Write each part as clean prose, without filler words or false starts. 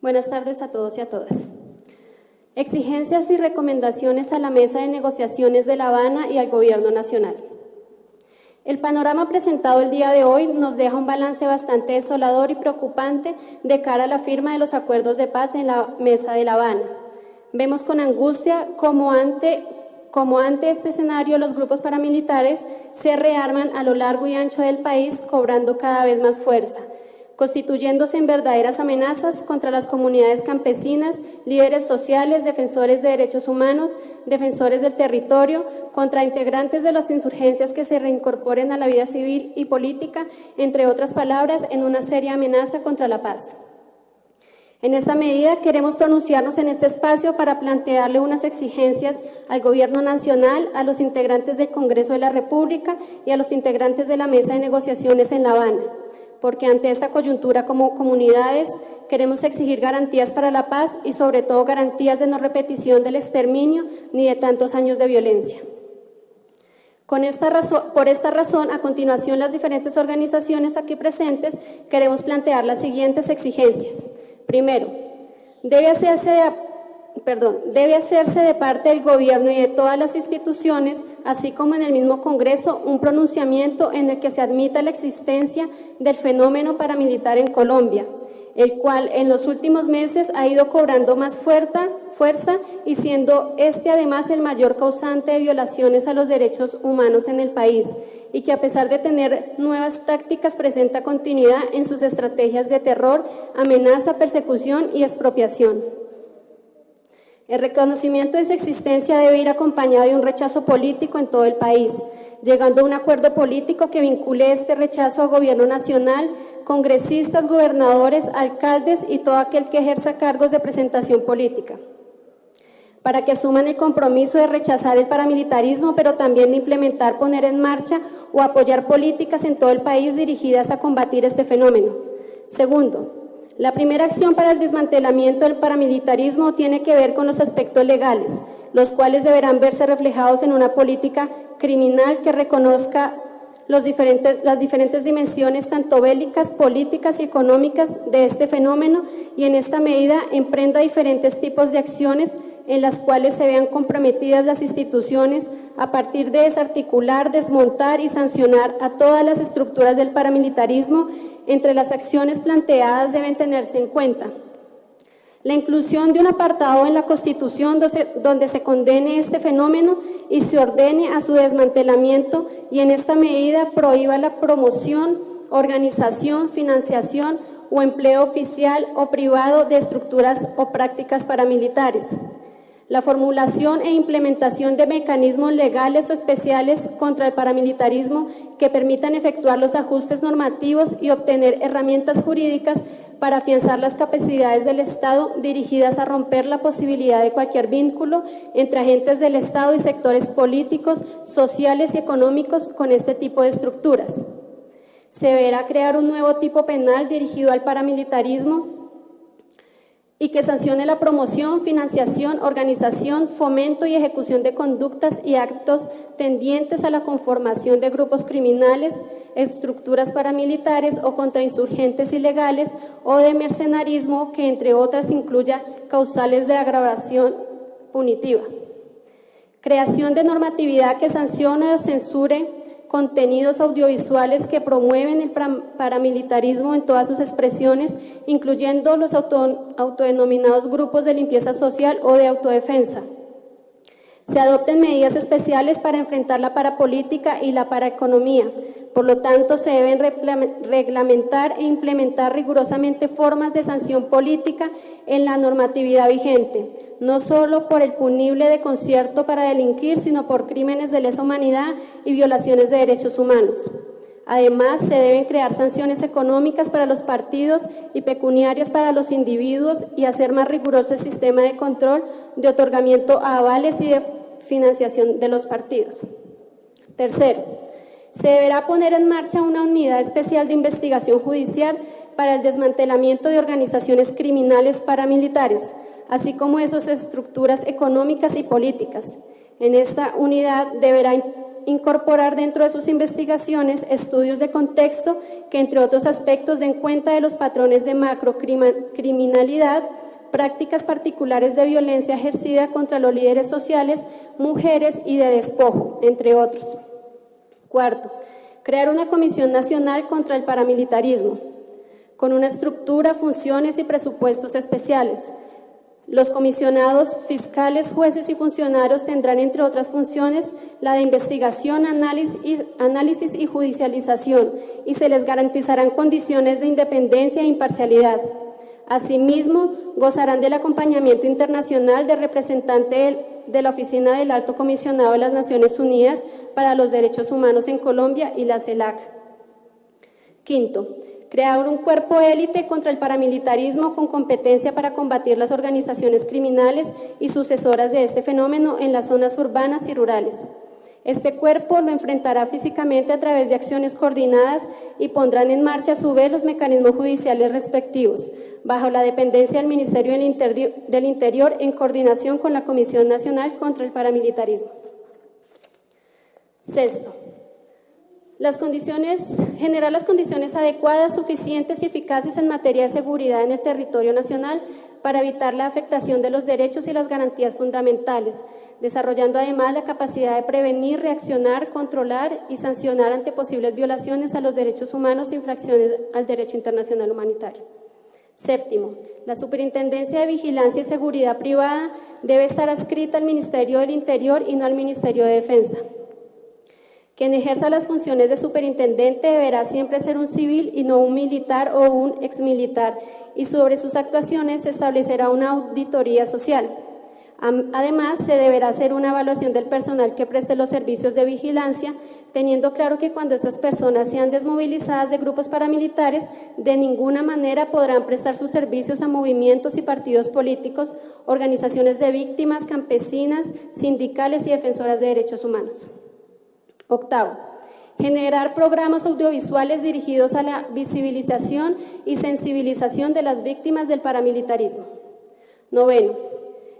Buenas tardes a todos y a todas. Exigencias y recomendaciones a la Mesa de Negociaciones de La Habana y al Gobierno Nacional. El panorama presentado el día de hoy nos deja un balance bastante desolador y preocupante de cara a la firma de los acuerdos de paz en la Mesa de La Habana. Vemos con angustia cómo ante este escenario los grupos paramilitares se rearman a lo largo y ancho del país, cobrando cada vez más fuerza, constituyéndose en verdaderas amenazas contra las comunidades campesinas, líderes sociales, defensores de derechos humanos, defensores del territorio, contra integrantes de las insurgencias que se reincorporen a la vida civil y política, entre otras palabras, en una seria amenaza contra la paz. En esta medida queremos pronunciarnos en este espacio para plantearle unas exigencias al Gobierno Nacional, a los integrantes del Congreso de la República y a los integrantes de la Mesa de Negociaciones en La Habana, porque ante esta coyuntura como comunidades queremos exigir garantías para la paz y sobre todo garantías de no repetición del exterminio ni de tantos años de violencia. Por esta razón, a continuación las diferentes organizaciones aquí presentes queremos plantear las siguientes exigencias. Primero, debe hacerse de parte del Gobierno y de todas las instituciones, así como en el mismo Congreso, un pronunciamiento en el que se admita la existencia del fenómeno paramilitar en Colombia, el cual en los últimos meses ha ido cobrando más fuerza y siendo este además el mayor causante de violaciones a los derechos humanos en el país, y que a pesar de tener nuevas tácticas presenta continuidad en sus estrategias de terror, amenaza, persecución y expropiación. El reconocimiento de su existencia debe ir acompañado de un rechazo político en todo el país, llegando a un acuerdo político que vincule este rechazo a gobierno nacional, congresistas, gobernadores, alcaldes y todo aquel que ejerza cargos de representación política, para que asuman el compromiso de rechazar el paramilitarismo, pero también de implementar, poner en marcha o apoyar políticas en todo el país dirigidas a combatir este fenómeno. Segundo, la primera acción para el desmantelamiento del paramilitarismo tiene que ver con los aspectos legales, los cuales deberán verse reflejados en una política criminal que reconozca las diferentes dimensiones tanto bélicas, políticas y económicas de este fenómeno y en esta medida emprenda diferentes tipos de acciones en las cuales se vean comprometidas las instituciones a partir de desarticular, desmontar y sancionar a todas las estructuras del paramilitarismo. Entre las acciones planteadas deben tenerse en cuenta la inclusión de un apartado en la Constitución donde se condene este fenómeno y se ordene a su desmantelamiento y en esta medida prohíba la promoción, organización, financiación o empleo oficial o privado de estructuras o prácticas paramilitares. La formulación e implementación de mecanismos legales o especiales contra el paramilitarismo que permitan efectuar los ajustes normativos y obtener herramientas jurídicas para afianzar las capacidades del Estado dirigidas a romper la posibilidad de cualquier vínculo entre agentes del Estado y sectores políticos, sociales y económicos con este tipo de estructuras. Se deberá crear un nuevo tipo penal dirigido al paramilitarismo y que sancione la promoción, financiación, organización, fomento y ejecución de conductas y actos tendientes a la conformación de grupos criminales, estructuras paramilitares o contrainsurgentes ilegales o de mercenarismo que entre otras incluya causales de agravación punitiva. Creación de normatividad que sancione o censure contenidos audiovisuales que promueven el paramilitarismo en todas sus expresiones, incluyendo los autodenominados grupos de limpieza social o de autodefensa. Se adopten medidas especiales para enfrentar la parapolítica y la paraeconomía. Por lo tanto, se deben reglamentar e implementar rigurosamente formas de sanción política en la normatividad vigente, no solo por el punible de concierto para delinquir, sino por crímenes de lesa humanidad y violaciones de derechos humanos. Además, se deben crear sanciones económicas para los partidos y pecuniarias para los individuos y hacer más riguroso el sistema de control de otorgamiento a avales y de financiación de los partidos. Tercero, se deberá poner en marcha una unidad especial de investigación judicial para el desmantelamiento de organizaciones criminales paramilitares, así como de sus estructuras económicas y políticas. En esta unidad deberá incorporar dentro de sus investigaciones estudios de contexto que, entre otros aspectos, den cuenta de los patrones de macrocriminalidad, prácticas particulares de violencia ejercida contra los líderes sociales, mujeres y de despojo, entre otros. Cuarto, crear una Comisión Nacional contra el Paramilitarismo, con una estructura, funciones y presupuestos especiales. Los comisionados fiscales, jueces y funcionarios tendrán, entre otras funciones, la de investigación, análisis y judicialización, y se les garantizarán condiciones de independencia e imparcialidad. Asimismo, gozarán del acompañamiento internacional del representante de la Oficina del Alto Comisionado de las Naciones Unidas para los Derechos Humanos en Colombia y la CELAC. Quinto, crear un cuerpo élite contra el paramilitarismo con competencia para combatir las organizaciones criminales y sucesoras de este fenómeno en las zonas urbanas y rurales. Este cuerpo lo enfrentará físicamente a través de acciones coordinadas y pondrán en marcha a su vez los mecanismos judiciales respectivos, bajo la dependencia del Ministerio del Interior en coordinación con la Comisión Nacional contra el Paramilitarismo. Sexto, generar las condiciones adecuadas, suficientes y eficaces en materia de seguridad en el territorio nacional para evitar la afectación de los derechos y las garantías fundamentales, desarrollando además la capacidad de prevenir, reaccionar, controlar y sancionar ante posibles violaciones a los derechos humanos e infracciones al derecho internacional humanitario. Séptimo, la Superintendencia de Vigilancia y Seguridad Privada debe estar adscrita al Ministerio del Interior y no al Ministerio de Defensa. Quien ejerza las funciones de superintendente deberá siempre ser un civil y no un militar o un exmilitar, y sobre sus actuaciones se establecerá una auditoría social. Además, se deberá hacer una evaluación del personal que preste los servicios de vigilancia, teniendo claro que cuando estas personas sean desmovilizadas de grupos paramilitares, de ninguna manera podrán prestar sus servicios a movimientos y partidos políticos, organizaciones de víctimas, campesinas, sindicales y defensoras de derechos humanos. Octavo, generar programas audiovisuales dirigidos a la visibilización y sensibilización de las víctimas del paramilitarismo. Noveno,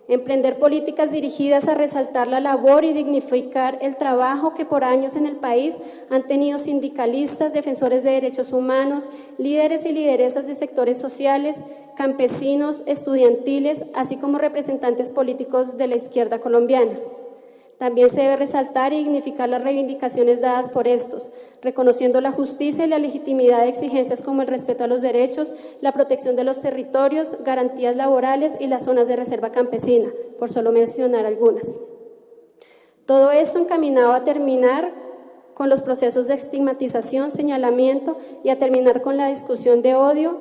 emprender políticas dirigidas a resaltar la labor y dignificar el trabajo que por años en el país han tenido sindicalistas, defensores de derechos humanos, líderes y lideresas de sectores sociales, campesinos, estudiantiles, así como representantes políticos de la izquierda colombiana. También se debe resaltar y dignificar las reivindicaciones dadas por estos, reconociendo la justicia y la legitimidad de exigencias como el respeto a los derechos, la protección de los territorios, garantías laborales y las zonas de reserva campesina, por solo mencionar algunas. Todo esto encaminado a terminar con los procesos de estigmatización, señalamiento y a terminar con la discusión de odio,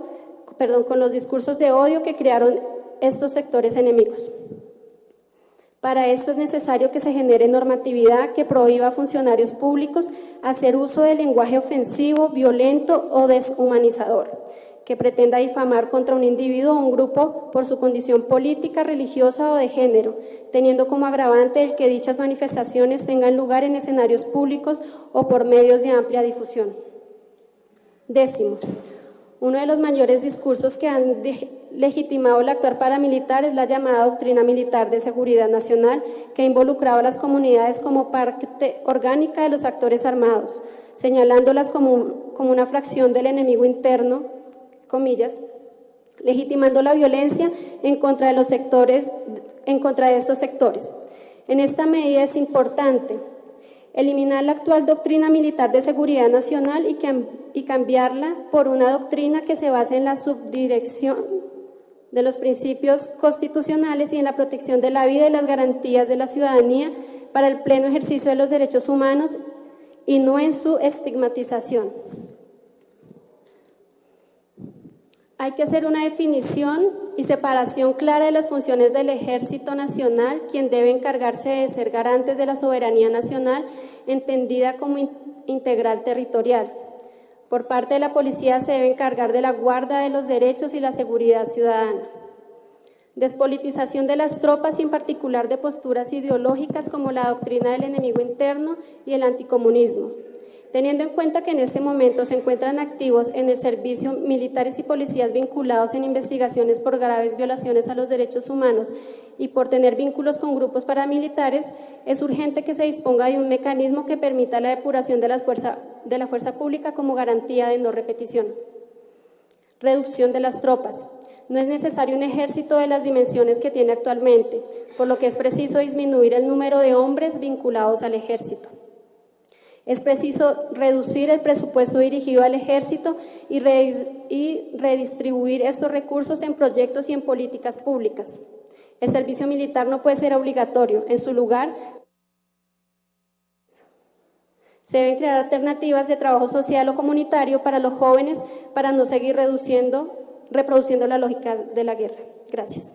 con los discursos de odio que crearon estos sectores enemigos. Para esto es necesario que se genere normatividad que prohíba a funcionarios públicos hacer uso del lenguaje ofensivo, violento o deshumanizador, que pretenda difamar contra un individuo o un grupo por su condición política, religiosa o de género, teniendo como agravante el que dichas manifestaciones tengan lugar en escenarios públicos o por medios de amplia difusión. Décimo, uno de los mayores discursos que han legitimado el actuar paramilitar es la llamada Doctrina Militar de Seguridad Nacional, que ha involucrado a las comunidades como parte orgánica de los actores armados, señalándolas como una fracción del enemigo interno, comillas, legitimando la violencia en contra de estos sectores. En esta medida es importante eliminar la actual Doctrina Militar de Seguridad Nacional y cambiarla por una doctrina que se base en la subdirección de los principios constitucionales y en la protección de la vida y las garantías de la ciudadanía para el pleno ejercicio de los derechos humanos y no en su estigmatización. Hay que hacer una definición y separación clara de las funciones del Ejército Nacional, quien debe encargarse de ser garantes de la soberanía nacional, entendida como integral territorial. Por parte de la policía se debe encargar de la guarda de los derechos y la seguridad ciudadana. Despolitización de las tropas y en particular de posturas ideológicas como la doctrina del enemigo interno y el anticomunismo. Teniendo en cuenta que en este momento se encuentran activos en el servicio militares y policías vinculados en investigaciones por graves violaciones a los derechos humanos y por tener vínculos con grupos paramilitares, es urgente que se disponga de un mecanismo que permita la depuración de la fuerza pública como garantía de no repetición. Reducción de las tropas. No es necesario un ejército de las dimensiones que tiene actualmente, por lo que es preciso disminuir el número de hombres vinculados al ejército. Es preciso reducir el presupuesto dirigido al ejército y redistribuir estos recursos en proyectos y en políticas públicas. El servicio militar no puede ser obligatorio. En su lugar, se deben crear alternativas de trabajo social o comunitario para los jóvenes para no seguir reproduciendo la lógica de la guerra. Gracias.